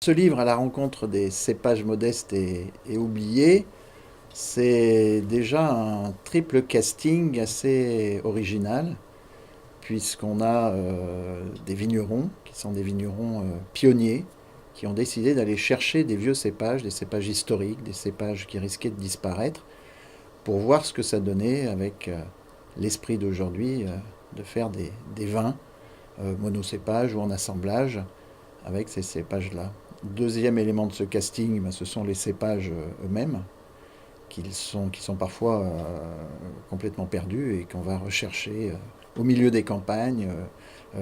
Ce livre, à la rencontre des cépages modestes et oubliés, c'est déjà un triple casting assez original, puisqu'on a des vignerons, qui sont des vignerons pionniers, qui ont décidé d'aller chercher des vieux cépages, des cépages historiques, des cépages qui risquaient de disparaître, pour voir ce que ça donnait avec l'esprit d'aujourd'hui de faire des vins monocépages ou en assemblage avec ces cépages-là. Deuxième élément de ce casting, ben, ce sont les cépages eux-mêmes, qui sont parfois complètement perdus et qu'on va rechercher au milieu des campagnes,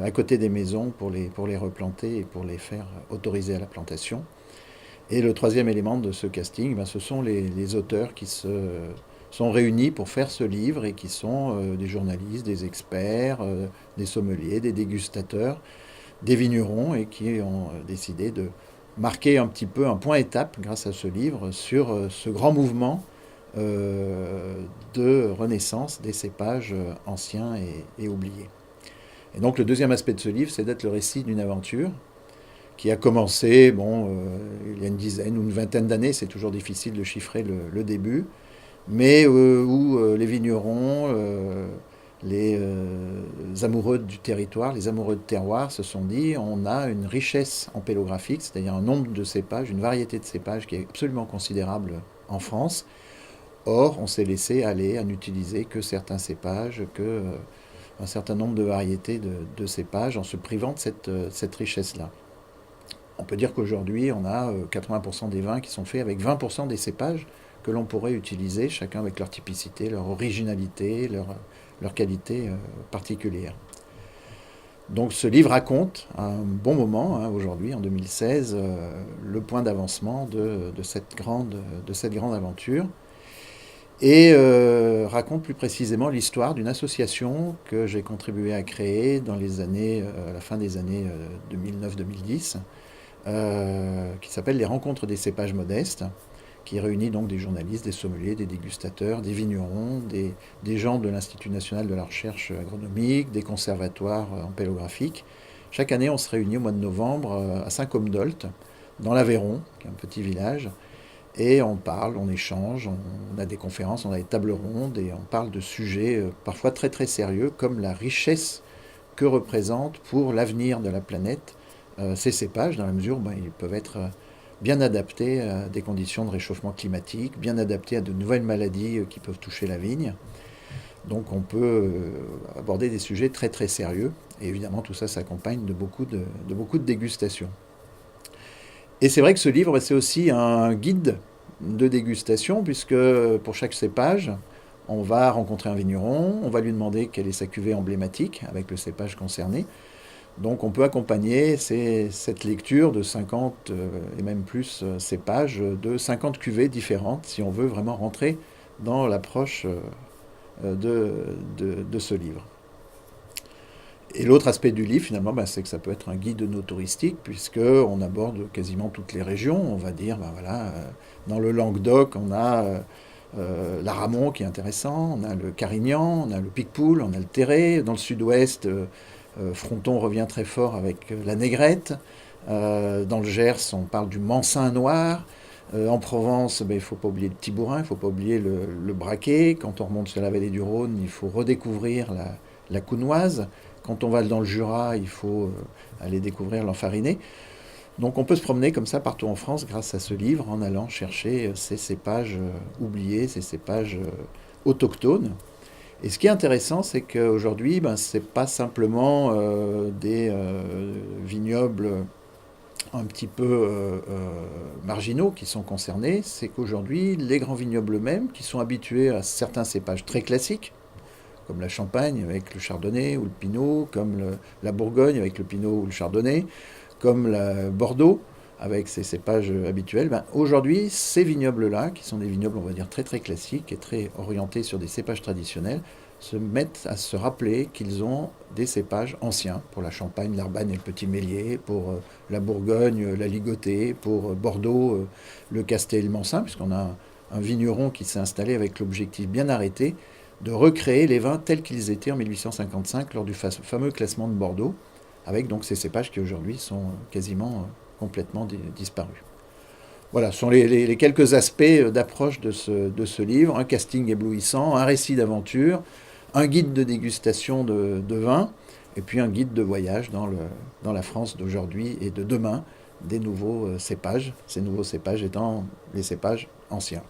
à côté des maisons, pour les replanter et pour les faire autoriser à la plantation. Et le troisième élément de ce casting, ben, ce sont les auteurs qui sont réunis pour faire ce livre et qui sont des journalistes, des experts, des sommeliers, des dégustateurs, des vignerons et qui ont décidé de marquer un petit peu un point étape grâce à ce livre sur ce grand mouvement de renaissance des cépages anciens et oubliés. Et donc le deuxième aspect de ce livre, c'est d'être le récit d'une aventure qui a commencé, il y a une dizaine ou une vingtaine d'années, c'est toujours difficile de chiffrer le début, mais où les vignerons, les amoureux du territoire, les amoureux de terroir se sont dit on a une richesse ampélographique, c'est-à-dire un nombre de cépages, une variété de cépages qui est absolument considérable en France. Or, on s'est laissé aller à n'utiliser que certains cépages, un certain nombre de variétés de cépages en se privant de cette richesse-là. On peut dire qu'aujourd'hui, on a 80% des vins qui sont faits avec 20% des cépages que l'on pourrait utiliser, chacun avec leur typicité, leur originalité, leur qualité particulière. Donc ce livre raconte à un bon moment, hein, aujourd'hui, en 2016, le point d'avancement de cette grande aventure et raconte plus précisément l'histoire d'une association que j'ai contribué à créer à la fin des années 2009-2010, qui s'appelle Les Rencontres des cépages modestes, qui réunit donc des journalistes, des sommeliers, des dégustateurs, des vignerons, des gens de l'Institut national de la recherche agronomique, des conservatoires ampélographiques. Chaque année, on se réunit au mois de novembre à Saint-Côme-d'Olt, dans l'Aveyron, qui est un petit village, et on parle, on échange, on a des conférences, on a des tables rondes, et on parle de sujets parfois très très sérieux, comme la richesse que représentent pour l'avenir de la planète ces cépages, dans la mesure où ils peuvent être bien adaptés à des conditions de réchauffement climatique, bien adaptés à de nouvelles maladies qui peuvent toucher la vigne. Donc on peut aborder des sujets très très sérieux, et évidemment tout ça s'accompagne de beaucoup de dégustations. Et c'est vrai que ce livre, c'est aussi un guide de dégustation, puisque pour chaque cépage, on va rencontrer un vigneron, on va lui demander quelle est sa cuvée emblématique avec le cépage concerné. Donc on peut accompagner cette lecture de 50 et même plus cépages de 50 cuvées différentes si on veut vraiment rentrer dans l'approche de ce livre. Et l'autre aspect du livre, finalement, c'est que ça peut être un guide no touristique, puisqu'on aborde quasiment toutes les régions. On va dire, voilà, dans le Languedoc, on a l'Aramon qui est intéressant, on a le Carignan, on a le Picpoul, on a le Terré. Dans le sud-ouest, Fronton revient très fort avec la Négrette. Dans le Gers, on parle du Mansin noir. En Provence, il ne faut pas oublier le Tibourin, il ne faut pas oublier le Braquet. Quand on remonte sur la vallée du Rhône, il faut redécouvrir la Counoise. Quand on va dans le Jura, il faut aller découvrir l'Enfariné. Donc on peut se promener comme ça partout en France grâce à ce livre en allant chercher ces cépages oubliés, ces cépages autochtones. Et ce qui est intéressant, c'est qu'aujourd'hui, ce n'est pas simplement des vignobles un petit peu marginaux qui sont concernés, c'est qu'aujourd'hui, les grands vignobles eux-mêmes, qui sont habitués à certains cépages très classiques, comme la Champagne avec le Chardonnay ou le Pinot, comme la Bourgogne avec le Pinot ou le Chardonnay, comme la Bordeaux avec ses cépages habituels, aujourd'hui, ces vignobles-là, qui sont des vignobles, on va dire, très très classiques et très orientés sur des cépages traditionnels, se mettent à se rappeler qu'ils ont des cépages anciens, pour la Champagne, l'Arbanne et le Petit Meslier, pour la Bourgogne, la Ligotée, pour Bordeaux, le Castet et le Mansin, puisqu'on a un vigneron qui s'est installé avec l'objectif bien arrêté de recréer les vins tels qu'ils étaient en 1855 lors du fameux classement de Bordeaux, avec donc ces cépages qui aujourd'hui sont quasiment complètement disparu. Voilà, ce sont les quelques aspects d'approche de ce livre. Un casting éblouissant, un récit d'aventure, un guide de dégustation de vin, et puis un guide de voyage dans la France d'aujourd'hui et de demain, des nouveaux cépages, ces nouveaux cépages étant les cépages anciens.